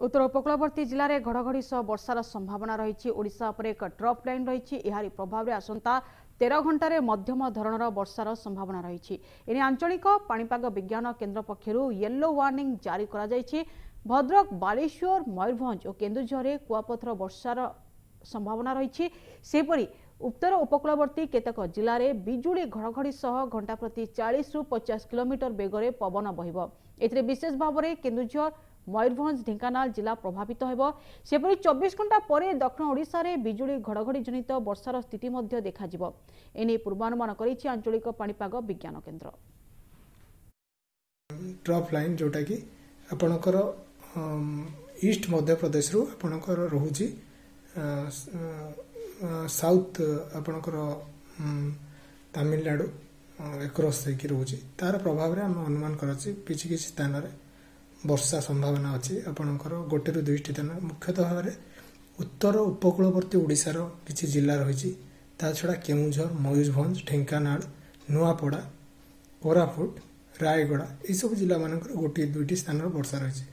उत्तर उपकूलवर्ती जिले में घड़घड़ी सह वर्षार संभावना रही। ओडिशा उपर एक ट्रफ लाइन रही। यार प्रभाव में आसंता 13 घंटे मध्यम धरणर वर्षार संभावना रही। एने आंचलिक पाणीपाग विज्ञान केन्द्र पक्षरु येलो वार्निंग जारी करा जायछि। भद्रक, बालेश्वर, मयूरभंज और केन्दुझर में कुआपथर वर्षार संभावना रही। सेपरी उत्तर उपकूलवर्ती केतक जिले में बिजुली घड़घड़ी सह घंटा प्रति 40 ରୁ 50 किलोमीटर बेगर पवन बहिब। एथिरे विशेष भाव में केन्दुझर, मयूरभंज, ढेंकानाल जिला प्रभावित होब। सेपरी 24 घंटा पर दक्षिण ओडिशा रे बिजुली घड़घड़ी जनित वर्षार स्थिति मध्य देखाजिब। एने पूर्वानुमान करिछि आंचलिक पाणीपाग विज्ञान केन्द्र। ट्रफ लाइन जोटा कि आपणकर ईस्ट मध्य प्रदेश रु आपणकर रहुछि साउथ आपणकर तमिलनाडु एक्रॉस होकर रोचे तार प्रभाव में आम अनुमान करें किसी स्थान में वर्षा संभावना अच्छी आपणकर गोटे रू दुईटी स्थान मुख्यतः भाव में उत्तर उपकूलवर्ती ओडिशार किसी जिला रही छड़ा केन्दुझर, मयूरभंज, ढेंकानाल, नुआपड़ा, कोरापुट, रायगड़ा यह सब जिला मानकर गोटे दुईटी स्थान वर्षा रही।